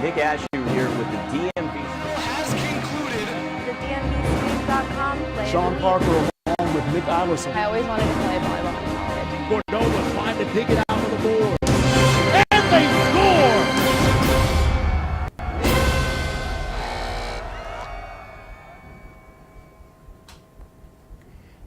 Nick Ashew here with the DMV. Has concluded. The DMVSTREAM.COM player. Sean Parker along with Nick Iverson. I always wanted to play volleyball in college. Cordova trying to dig it out of the board. And they score!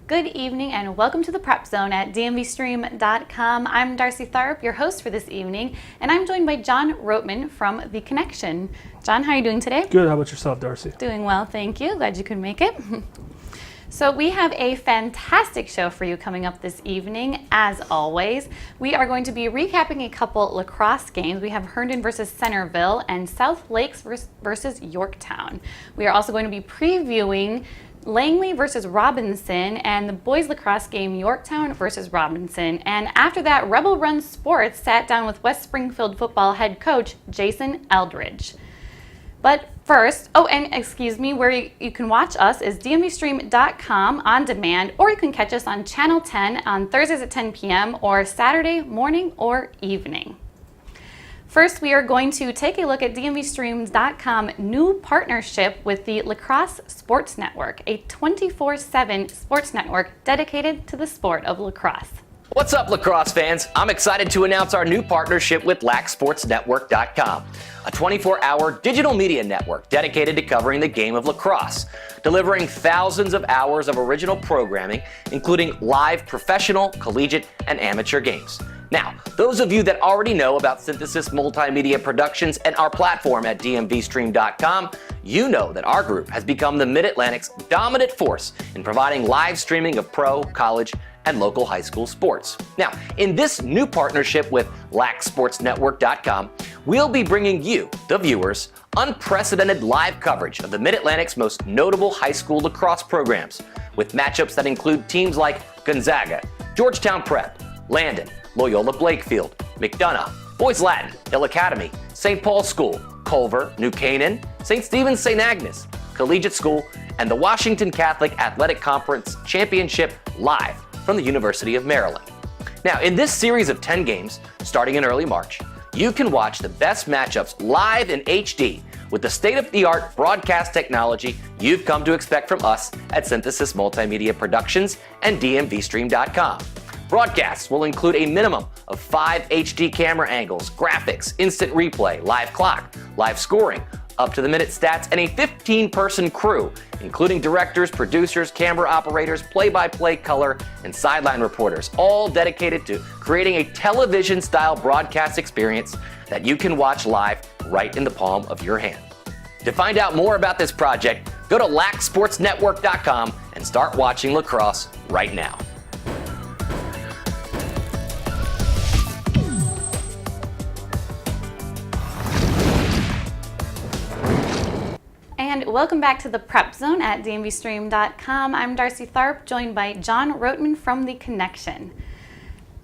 Good evening and welcome to the PrepZone at DMVSTREAM.com. I'm Darcy Tharp, your host for this evening, and I'm joined by John Rotman from The Connection. John, how are you doing today? Good. How about yourself, Darcy? Doing well, thank you. Glad you could make it. So we have a fantastic show for you coming up this evening. As always, we are going to be recapping a couple lacrosse games. We have Herndon versus Centerville and South Lakes versus Yorktown. We are also going to be previewing Langley versus Robinson and the boys lacrosse game Yorktown versus Robinson. And after that, Rebel Run Sports sat down with West Springfield football head coach Jason Eldridge. But first, and excuse me, where you can watch us is DMVSTREAM.com on demand, or you can catch us on Channel 10 on Thursdays at 10 p.m. or Saturday morning or evening. First, we are going to take a look at DMVSTREAM.com new partnership with the Lacrosse Sports Network, a 24/7 sports network dedicated to the sport of lacrosse. What's up, lacrosse fans? I'm excited to announce our new partnership with LacSportsNetwork.com, a 24-hour digital media network dedicated to covering the game of lacrosse, delivering thousands of hours of original programming, including live professional, collegiate, and amateur games. Now, those of you that already know about Synthesis Multimedia Productions and our platform at DMVStream.com, you know that our group has become the Mid-Atlantic's dominant force in providing live streaming of pro, college, and local high school sports. Now, in this new partnership with LacSportsNetwork.com, we'll be bringing you, the viewers, unprecedented live coverage of the Mid-Atlantic's most notable high school lacrosse programs, with matchups that include teams like Gonzaga, Georgetown Prep, Landon, Loyola Blakefield, McDonough, Boys Latin, Hill Academy, St. Paul's School, Culver, New Canaan, St. Stephen's St. Agnes, Collegiate School, and the Washington Catholic Athletic Conference Championship live from the University of Maryland. Now, in this series of 10 games, starting in early March, you can watch the best matchups live in HD with the state-of-the-art broadcast technology you've come to expect from us at Synthesis Multimedia Productions and DMVStream.com. Broadcasts will include a minimum of 5 HD camera angles, graphics, instant replay, live clock, live scoring, up-to-the-minute stats, and a 15-person crew, including directors, producers, camera operators, play-by-play color, and sideline reporters, all dedicated to creating a television-style broadcast experience that you can watch live right in the palm of your hand. To find out more about this project, go to LacSportsNetwork.com and start watching lacrosse right now. And welcome back to the PrepZone at DMVStream.com. I'm Darcy Tharp, joined by John Rotman from The Connection.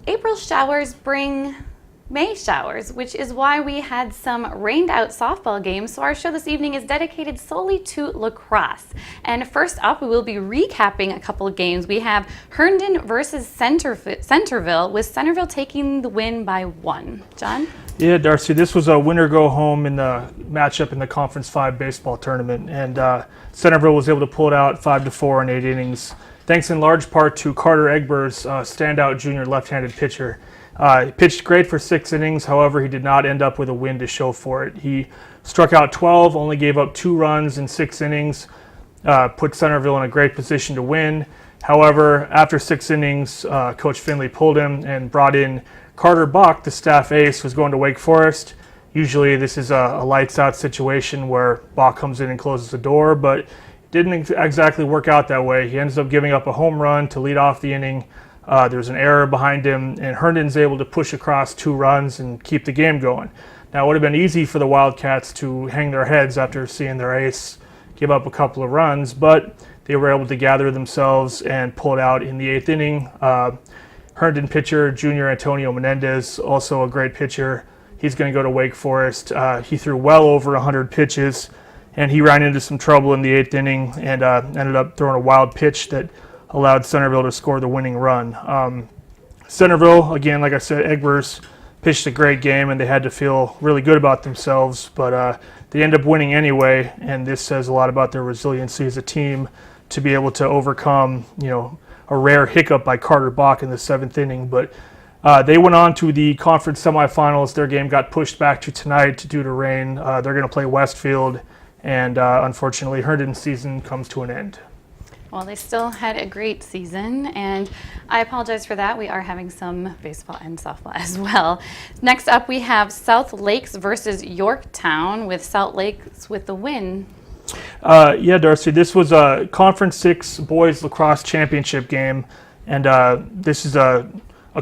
April showers bring May showers, which is why we had some rained out softball games. So our show this evening is dedicated solely to lacrosse. And first up, we will be recapping a couple of games. We have Herndon versus Centerville, with Centerville taking the win by 1. John? Yeah, Darcy, this was a winner go home in the matchup in the Conference 5 baseball tournament, and Centerville was able to pull it out 5-4 in 8 innings, thanks in large part to Carter Egber's standout junior left-handed pitcher. He pitched great for 6 innings, however, he did not end up with a win to show for it. He struck out 12, only gave up 2 runs in 6 innings, put Centerville in a great position to win. However, after 6 innings, Coach Finley pulled him and brought in Carter Buck, the staff ace, who's going to Wake Forest. Usually this is a lights out situation where Bach comes in and closes the door, but it didn't exactly work out that way. He ends up giving up a home run to lead off the inning. There's an error behind him, and Herndon's able to push across 2 runs and keep the game going. Now, it would have been easy for the Wildcats to hang their heads after seeing their ace give up a couple of runs, but they were able to gather themselves and pull it out in the 8th inning. Herndon pitcher, junior Antonio Menendez, also a great pitcher. He's going to go to Wake Forest. He threw well over 100 pitches, and he ran into some trouble in the 8th inning and ended up throwing a wild pitch that allowed Centerville to score the winning run. Centerville, again, like I said, Egbers pitched a great game, and they had to feel really good about themselves. But they end up winning anyway, and this says a lot about their resiliency as a team to be able to overcome, a rare hiccup by Carter Bach in the 7th inning. But they went on to the conference semifinals. Their game got pushed back to tonight due to rain. They're going to play Westfield, and unfortunately, Herndon's season comes to an end. Well, they still had a great season, and I apologize for that. We are having some baseball and softball as well. Next up, we have South Lakes versus Yorktown, with South Lakes with the win. Yeah, Darcy, this was a Conference 6 boys lacrosse championship game, and this is a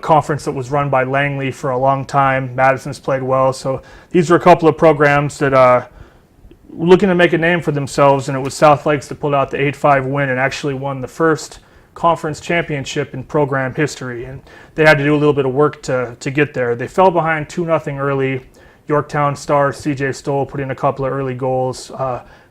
conference that was run by Langley for a long time. Madison's played well, so these are a couple of programs that looking to make a name for themselves, and it was South Lakes that pulled out the 8-5 win and actually won the first conference championship in program history, and they had to do a little bit of work to get there. They fell behind 2-0 early. Yorktown star CJ Stoll put in a couple of early goals.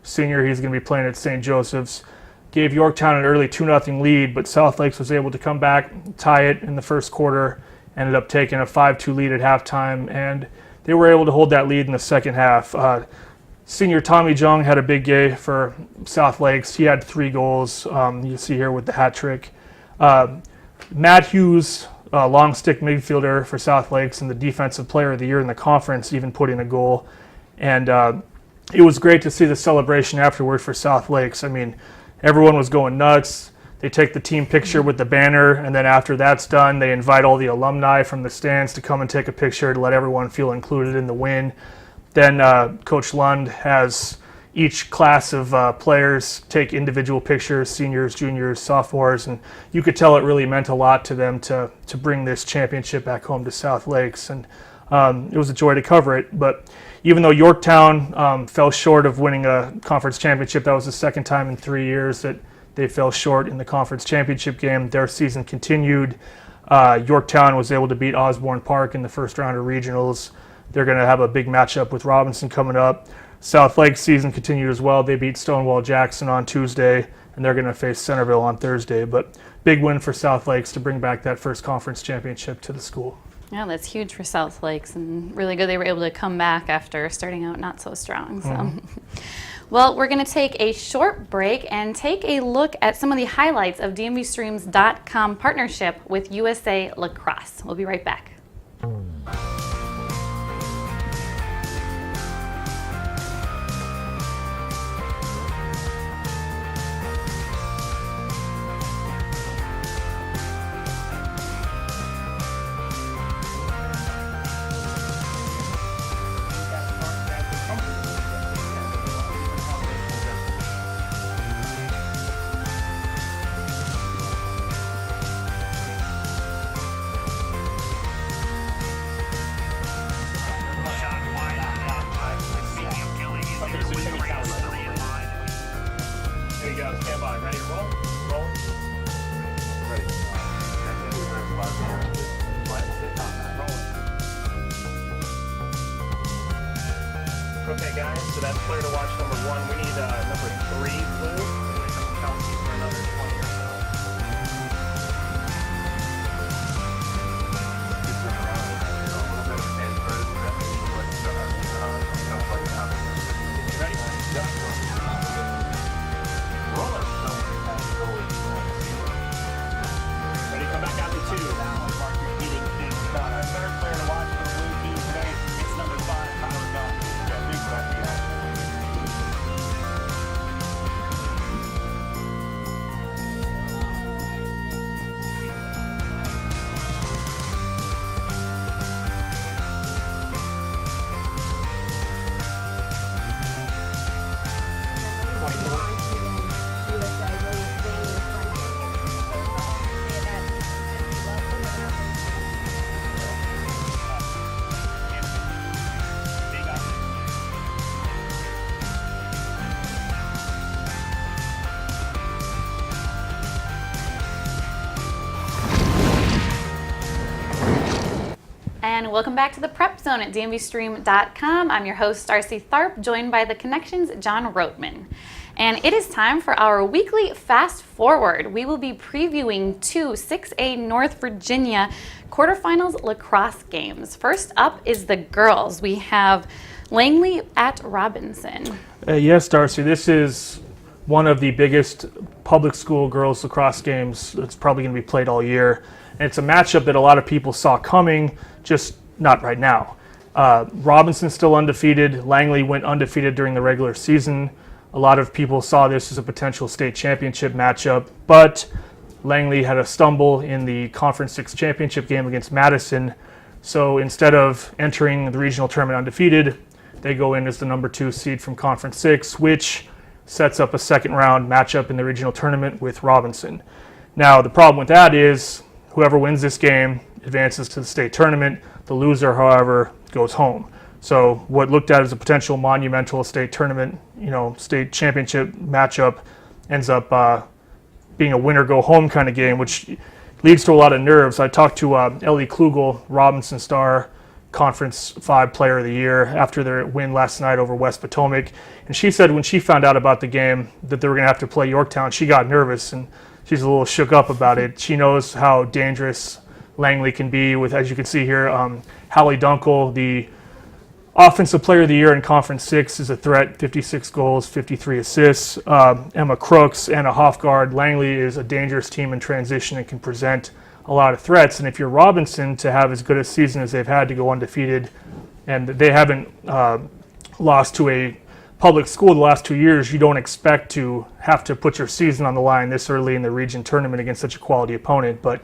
Senior, he's going to be playing at St. Joseph's. Gave Yorktown an early 2-0 lead, but South Lakes was able to come back, tie it in the first quarter, ended up taking a 5-2 lead at halftime, and they were able to hold that lead in the second half. Senior Tommy Jung had a big day for South Lakes. He had 3 goals, you see here with the hat trick. Matt Hughes, long stick midfielder for South Lakes and the defensive player of the year in the conference, even put in a goal. And it was great to see the celebration afterward for South Lakes. I mean, everyone was going nuts. They take the team picture with the banner, and then after that's done, they invite all the alumni from the stands to come and take a picture to let everyone feel included in the win. Then Coach Lund has each class of players take individual pictures, seniors, juniors, sophomores, and you could tell it really meant a lot to them to bring this championship back home to South Lakes, and it was a joy to cover it. But even though Yorktown fell short of winning a conference championship, that was the second time in 3 years that they fell short in the conference championship game. Their season continued. Yorktown was able to beat Osborne Park in the first round of regionals. They're going to have a big matchup with Robinson coming up. South Lake's season continued as well. They beat Stonewall Jackson on Tuesday, and they're going to face Centerville on Thursday. But big win for South Lakes to bring back that first conference championship to the school. Yeah, that's huge for South Lakes, and really good they were able to come back after starting out not so strong. So, Well, we're going to take a short break and take a look at some of the highlights of DMVSTREAM.COM partnership with USA Lacrosse. We'll be right back. Here you go, stand by. Ready to roll? Roll. Ready. Okay, guys, so that's clear to watch number 1. We need number 3 blue. Kelsey for another 20 or so. Ready? Ready, come back out to 2. Third player to watch for the blue team today, it's number 5, Tyler Gunn. Yeah, big back behind. And welcome back to the Prep Zone at DMVSTREAM.com. I'm your host, Darcy Tharp, joined by the Connections' John Roatman. And it is time for our weekly Fast Forward. We will be previewing two 6A North Virginia quarterfinals lacrosse games. First up is the girls. We have Langley at Robinson. Yes, Darcy, this is one of the biggest public school girls lacrosse games that's probably going to be played all year. And it's a matchup that a lot of people saw coming, just not right now. Robinson's still undefeated. Langley went undefeated during the regular season. A lot of people saw this as a potential state championship matchup, but Langley had a stumble in the Conference 6 championship game against Madison. So instead of entering the regional tournament undefeated, they go in as the number 2 seed from Conference 6, which sets up a second round matchup in the regional tournament with Robinson. Now, the problem with that is whoever wins this game advances to the state tournament. The loser, however, goes home. So what looked at as a potential monumental state tournament, state championship matchup ends up being a winner go home kind of game, which leads to a lot of nerves. I talked to Ellie Klugel, Robinson Star Conference 5 Player of the Year, after their win last night over West Potomac, and she said when she found out about the game that they were going to have to play Yorktown, she got nervous and she's a little shook up about it. She knows how dangerous Langley can be with, as you can see here, Hallie Dunkel, the Offensive Player of the Year in Conference 6, is a threat, 56 goals, 53 assists. Emma Crooks, Anna Hofgaard. Langley is a dangerous team in transition and can present a lot of threats. And if you're Robinson, to have as good a season as they've had, to go undefeated, and they haven't lost to a public school the last 2 years, you don't expect to have to put your season on the line this early in the region tournament against such a quality opponent. But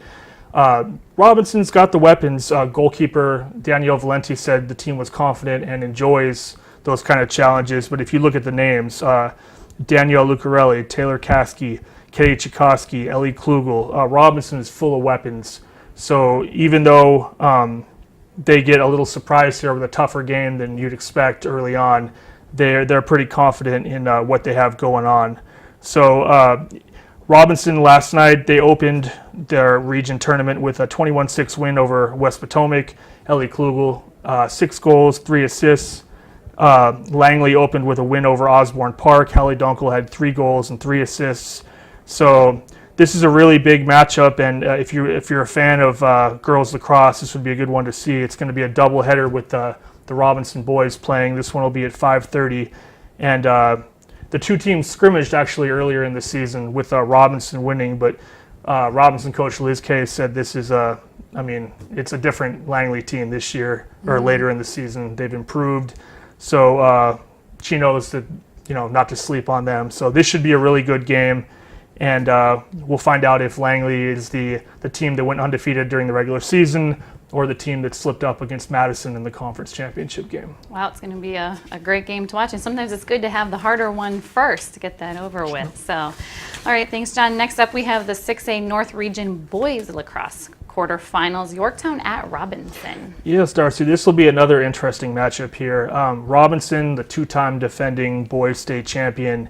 Robinson's got the weapons. Goalkeeper Danielle Valenti said the team was confident and enjoys those kind of challenges. But if you look at the names, Danielle Lucarelli, Taylor Kasky, Katie Chikoski, Ellie Klugel, Robinson is full of weapons. So even though they get a little surprised here with a tougher game than you'd expect early on, they're pretty confident in what they have going on. So Robinson last night, they opened their region tournament with a 21-6 win over West Potomac. Ellie Klugel, 6 goals, 3 assists. Langley opened with a win over Osborne Park. Hallie Dunkel had 3 goals and 3 assists. So this is a really big matchup, and if you're a fan of girls lacrosse, this would be a good one to see. It's going to be a doubleheader with the Robinson boys playing. This one will be at 5:30, and the two teams scrimmaged actually earlier in the season with Robinson winning, but Robinson coach Liz Kay said this is it's a different Langley team this year, or later in the season. They've improved, so she knows that not to sleep on them. So this should be a really good game, and we'll find out if Langley is the team that went undefeated during the regular season, or the team that slipped up against Madison in the conference championship game. Wow, it's going to be a great game to watch, and sometimes it's good to have the harder one first to get that over with. So, all right, thanks, John. Next up, we have the 6A North Region Boys Lacrosse quarterfinals, Yorktown at Robinson. Yes, Darcy, this will be another interesting matchup here. Robinson, the 2-time defending boys state champion,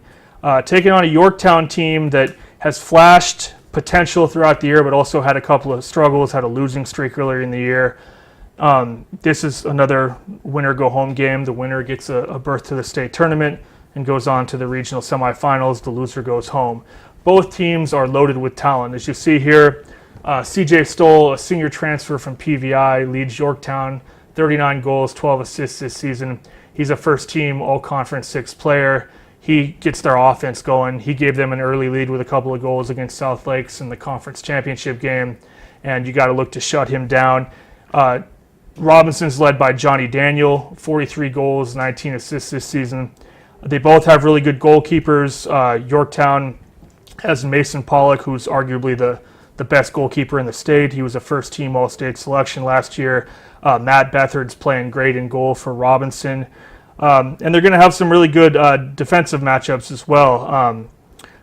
taking on a Yorktown team that has flashed potential throughout the year, but also had a couple of struggles, had a losing streak earlier in the year. This is another winner go home game. The winner gets a berth to the state tournament and goes on to the regional semifinals. The loser goes home. Both teams are loaded with talent. As you see here, CJ Stoll, a senior transfer from PVI, leads Yorktown, 39 goals, 12 assists this season. He's a first team all-conference 6 player. He gets their offense going. He gave them an early lead with a couple of goals against South Lakes in the conference championship game, and you got to look to shut him down. Robinson's led by Johnny Daniel, 43 goals, 19 assists this season. They both have really good goalkeepers. Yorktown has Mason Pollock, who's arguably the best goalkeeper in the state. He was a first-team All-State selection last year. Matt Bethard's playing great in goal for Robinson. And they're going to have some really good defensive matchups as well.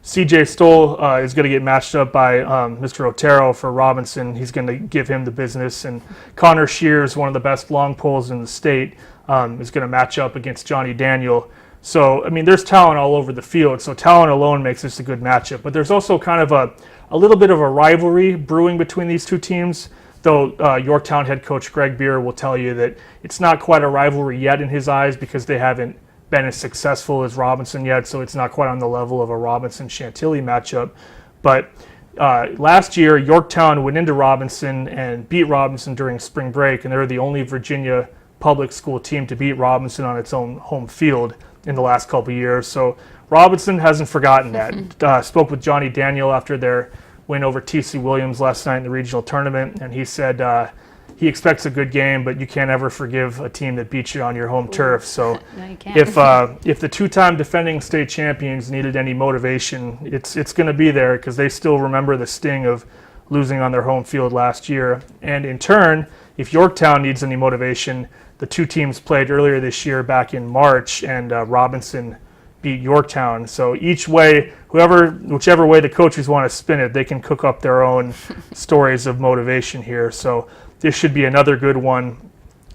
CJ Stoll is going to get matched up by Mr. Otero for Robinson. He's going to give him the business. And Connor Shears, one of the best long poles in the state, is going to match up against Johnny Daniel. So, there's talent all over the field. So talent alone makes this a good matchup. But there's also kind of a little bit of a rivalry brewing between these two teams. Though Yorktown head coach Greg Beer will tell you that it's not quite a rivalry yet in his eyes because they haven't been as successful as Robinson yet, so it's not quite on the level of a Robinson-Chantilly matchup. But last year, Yorktown went into Robinson and beat Robinson during spring break, and they're the only Virginia public school team to beat Robinson on its own home field in the last couple of years. So Robinson hasn't forgotten that. Spoke with Johnny Daniel after their win over T.C. Williams last night in the regional tournament, and he said he expects a good game, but you can't ever forgive a team that beats you on your home turf. So No, you can't. if the two-time defending state champions needed any motivation, it's going to be there, because they still remember the sting of losing on their home field last year. And in turn, if Yorktown needs any motivation, the two teams played earlier this year back in March, and Robinson beat Yorktown. So each way, whichever way the coaches want to spin it, they can cook up their own stories of motivation here. So this should be another good one.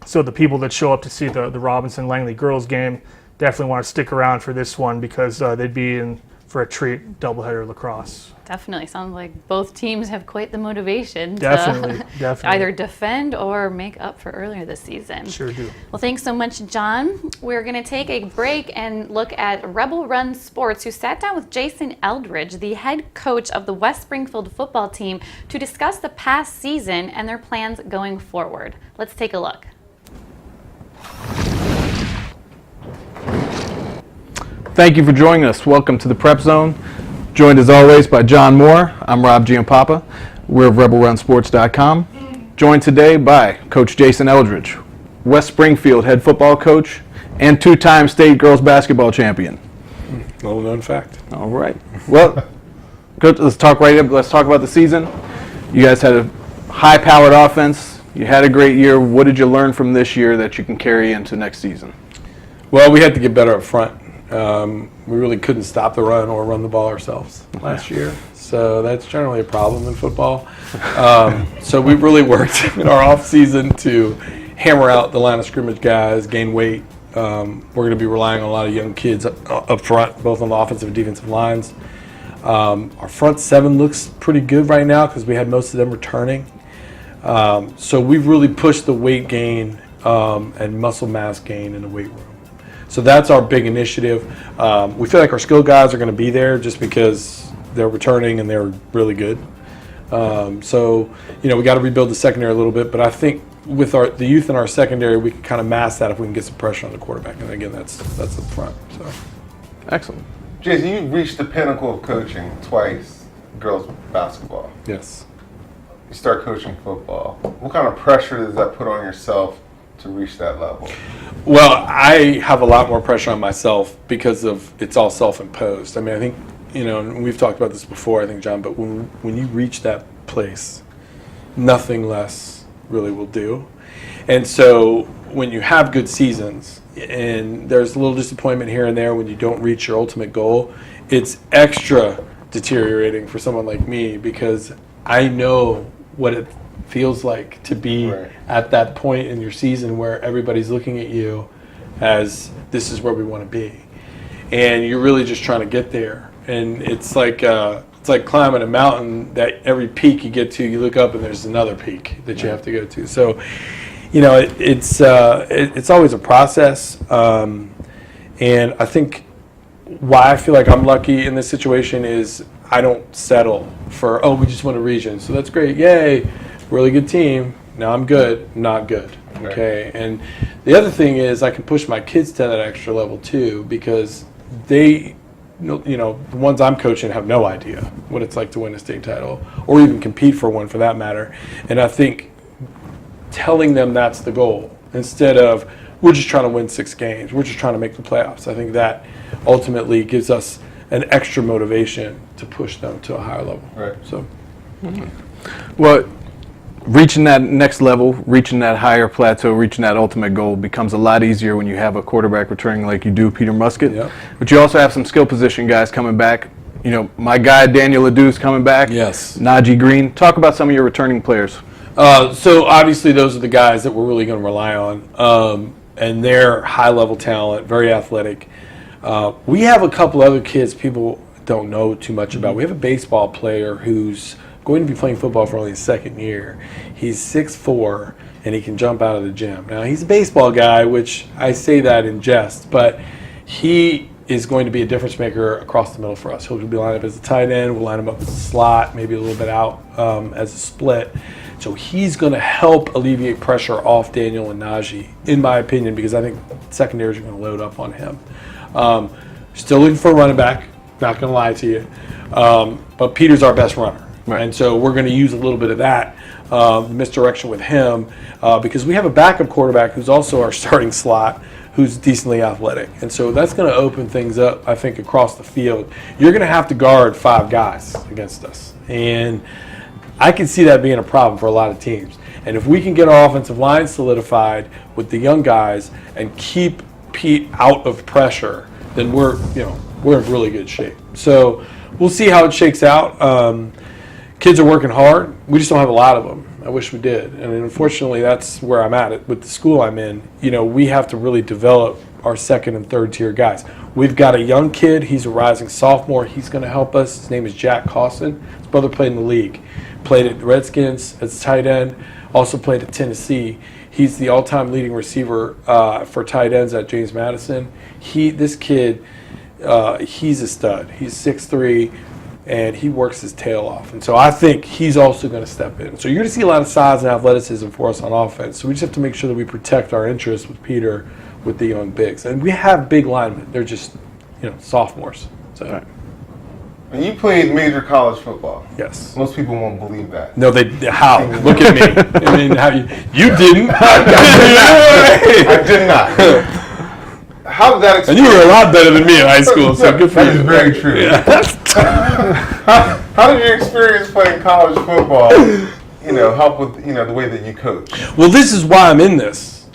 So the people that show up to see the Robinson-Langley girls game definitely want to stick around for this one, because they'd be in for a treat, doubleheader lacrosse. Definitely. Sounds like both teams have quite the motivation Definitely. to either defend or make up for earlier this season. Sure do. Well, thanks so much, John. We're going to take a break and look at Rebel Run Sports, who sat down with Jason Eldridge, the head coach of the West Springfield football team, to discuss the past season and their plans going forward. Let's take a look. Thank you for joining us. Welcome to the Prep Zone. Joined as always by John Moore. I'm Rob Giampapa. We're of RebelRunSports.com. Joined today by Coach Jason Eldridge, West Springfield head football coach and two-time state girls basketball champion. Little known fact. All right. Well, Coach, let's talk about the season. You guys had a high-powered offense. You had a great year. What did you learn from this year that you can carry into next season? Well, we had to get better up front. We really couldn't stop the run or run the ball ourselves last year. So that's generally a problem in football. So we really worked in our off season to hammer out the line of scrimmage guys, gain weight. We're going to be relying on a lot of young kids up front, both on the offensive and defensive lines. Our front seven looks pretty good right now because we had most of them returning. So we've really pushed the weight gain and muscle mass gain in the weight room. So that's our big initiative. We feel like our skill guys are going to be there just because they're returning and they're really good. So, we got to rebuild the secondary a little bit, but I think with the youth in our secondary, we can kind of mask that if we can get some pressure on the quarterback. And again, that's up front. So, excellent. Jason, you reached the pinnacle of coaching twice, girls basketball. yes. You start coaching football. What kind of pressure does that put on yourself to reach that level? Well, I have a lot more pressure on myself because of it's all self-imposed. I mean, I think, and we've talked about this before, I think, John, but when you reach that place, nothing less really will do. And so when you have good seasons and there's a little disappointment here and there when you don't reach your ultimate goal, it's extra deteriorating for someone like me because I know what it feels like to be at that point in your season where everybody's looking at you as this is where we want to be, and you're really just trying to get there. And it's like climbing a mountain that every peak you get to, you look up and there's another peak that you have to go to. So, it's always a process, and I think why I feel like I'm lucky in this situation is I don't settle for we just won a region, so that's great, yay. Really good team. Now I'm good, not good. Okay. And the other thing is I can push my kids to that extra level too because they, the ones I'm coaching have no idea what it's like to win a state title or even compete for one for that matter. And I think telling them that's the goal instead of we're just trying to win 6 games, we're just trying to make the playoffs. I think that ultimately gives us an extra motivation to push them to a higher level. Right. So. Well, reaching that next level, reaching that higher plateau, reaching that ultimate goal becomes a lot easier when you have a quarterback returning like you do, Peter Musket. Yep. But you also have some skill position guys coming back. My guy Daniel Ledoux's coming back. Yes. Najee Green. Talk about some of your returning players. So obviously those are the guys that we're really going to rely on, and they're high-level talent, very athletic. We have a couple other kids people don't know too much about. We have a baseball player who's going to be playing football for only his second year. He's 6'4", and he can jump out of the gym. Now, he's a baseball guy, which I say that in jest, but he is going to be a difference maker across the middle for us. He'll be lined up as a tight end. We'll line him up as a slot, maybe a little bit out as a split. So he's going to help alleviate pressure off Daniel and Najee, in my opinion, because I think secondaries are going to load up on him. Still looking for a running back, not going to lie to you. But Peter's our best runner. Right. And so we're going to use a little bit of that misdirection with him because we have a backup quarterback who's also our starting slot, who's decently athletic. And so that's going to open things up, I think, across the field. You're going to have to guard 5 guys against us. And I can see that being a problem for a lot of teams. And if we can get our offensive line solidified with the young guys and keep Pete out of pressure, then we're in really good shape. So we'll see how it shakes out. Kids are working hard. We just don't have a lot of them. I wish we did. And unfortunately, that's where I'm at. With the school I'm in, we have to really develop our second and third tier guys. We've got a young kid. He's a rising sophomore. He's going to help us. His name is Jack Costin. His brother played in the league. Played at Redskins as tight end. Also played at Tennessee. He's the all-time leading receiver for tight ends at James Madison. This kid, he's a stud. He's 6'3", and he works his tail off. And so I think he's also going to step in. So you're going to see a lot of size and athleticism for us on offense. So we just have to make sure that we protect our interests with Peter, with the young bigs. And we have big linemen. They're just, sophomores. So. Right. And you played major college football. Yes. Most people won't believe that. No, how? Look at me. I mean, how you didn't. I did not. How did that experience? And you were a lot better than me in high school, so good for you. That is very true. Yeah. How did your experience playing college football, help with, the way that you coach? Well, this is why I'm in this.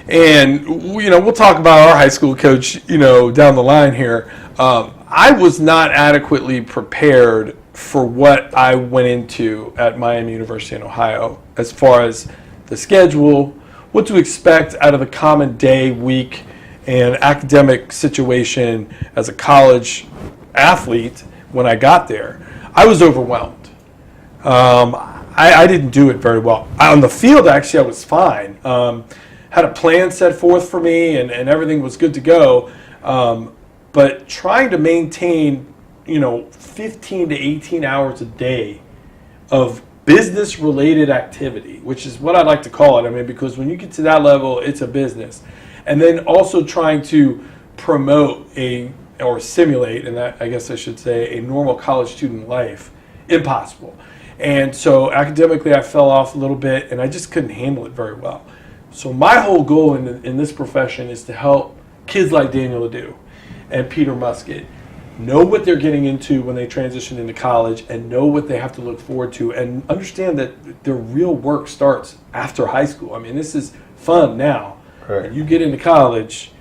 And, we'll talk about our high school coach, down the line here. I was not adequately prepared for what I went into at Miami University in Ohio as far as the schedule, what to expect out of the common day, week, and academic situation as a college athlete when I got there. I was overwhelmed. I didn't do it very well. On the field, actually, I was fine. Had a plan set forth for me, and everything was good to go. But trying to maintain, 15 to 18 hours a day of business-related activity, which is what I like to call it. I mean, because when you get to that level, it's a business. And then also trying to promote or simulate, and that I guess I should say, a normal college student life, impossible. And so academically, I fell off a little bit, and I just couldn't handle it very well. So my whole goal in this profession is to help kids like Daniel Adu and Peter Musket know what they're getting into when they transition into college and know what they have to look forward to and understand that their real work starts after high school. I mean, this is fun now. Right. When you get into college,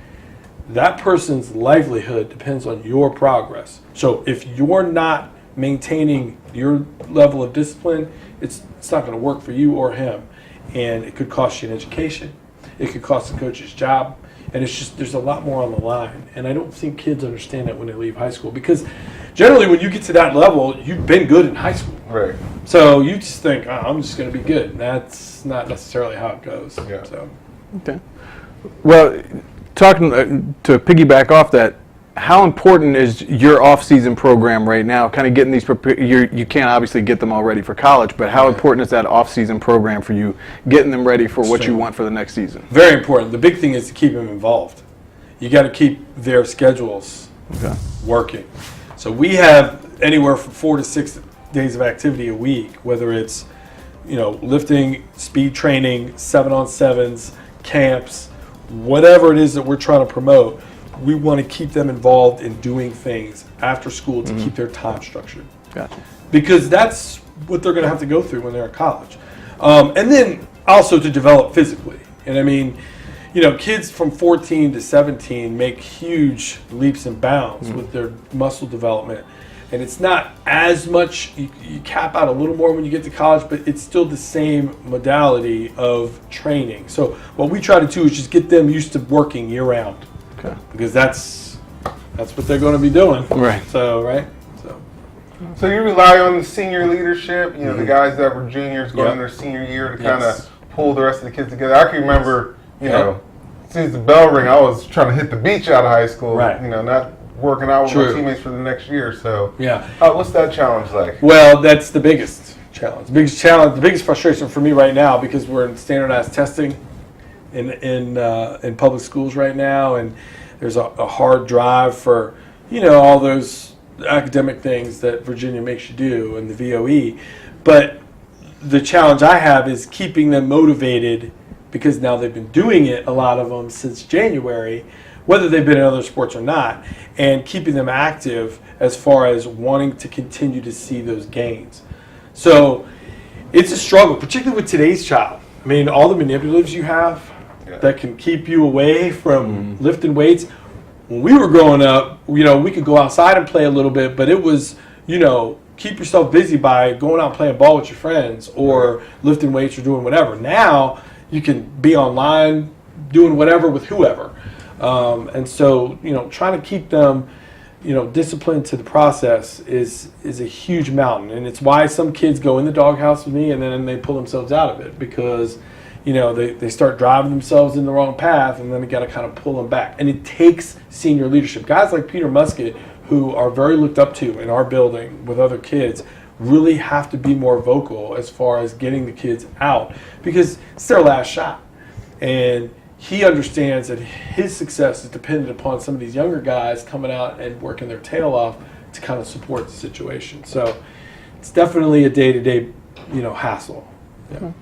that person's livelihood depends on your progress. So if you're not maintaining your level of discipline, it's not going to work for you or him. And it could cost you an education. It could cost the coach's job. And it's just, there's a lot more on the line. And I don't think kids understand that when they leave high school. Because generally when you get to that level, you've been good in high school. Right. So you just think, I'm just going to be good. And that's not necessarily how it goes. Yeah. So. Okay. Well, talking to piggyback off that, how important is your off-season program right now? Kind of getting these you can't obviously get them all ready for college, but how important is that off-season program for you, getting them ready for what you want for the next season? Very important. The big thing is to keep them involved. You got to keep their schedules working. So we have anywhere from 4 to 6 days of activity a week, whether it's lifting, speed training, 7-on-7s, camps, whatever it is that we're trying to promote. We want to keep them involved in doing things after school to keep their time structured. Gotcha. Because that's what they're going to have to go through when they're in college. And then also to develop physically. And I mean, kids from 14 to 17 make huge leaps and bounds with their muscle development. And it's not as much, you cap out a little more when you get to college, but it's still the same modality of training. So what we try to do is just get them used to working year round. Okay. Because that's what they're going to be doing. Right. So So you rely on the senior leadership, the guys that were juniors going into their senior year to kind of pull the rest of the kids together. I can remember, as the bell ring, I was trying to hit the beach out of high school. Right. You know, not working out with True. my teammates for the next year. So, Yeah. what's that challenge like? Well, that's the biggest challenge. The biggest frustration for me right now, because we're in standardized testing in public schools right now, and there's a hard drive for, you know, all those academic things that Virginia makes you do and the VOE. But the challenge I have is keeping them motivated, because now they've been doing it, a lot of them, since January, whether they've been in other sports or not, and keeping them active as far as wanting to continue to see those gains. So it's a struggle, particularly with today's child. I mean, all the manipulatives you have that can keep you away from lifting weights. When we were growing up, you know, we could go outside and play a little bit, but it was, you know, keep yourself busy by going out and playing ball with your friends or lifting weights or doing whatever. Now you can be online doing whatever with whoever. And so, you know, trying to keep them, you know, disciplined to the process is a huge mountain. And it's why some kids go in the doghouse with me and then they pull themselves out of it, because, you know, they start driving themselves in the wrong path, and then we got to kind of pull them back. And it takes senior leadership. Guys like Peter Musket, who are very looked up to in our building with other kids, really have to be more vocal as far as getting the kids out, because it's their last shot. And he understands that his success is dependent upon some of these younger guys coming out and working their tail off to kind of support the situation. So it's definitely a day-to-day, you know, hassle. Yeah.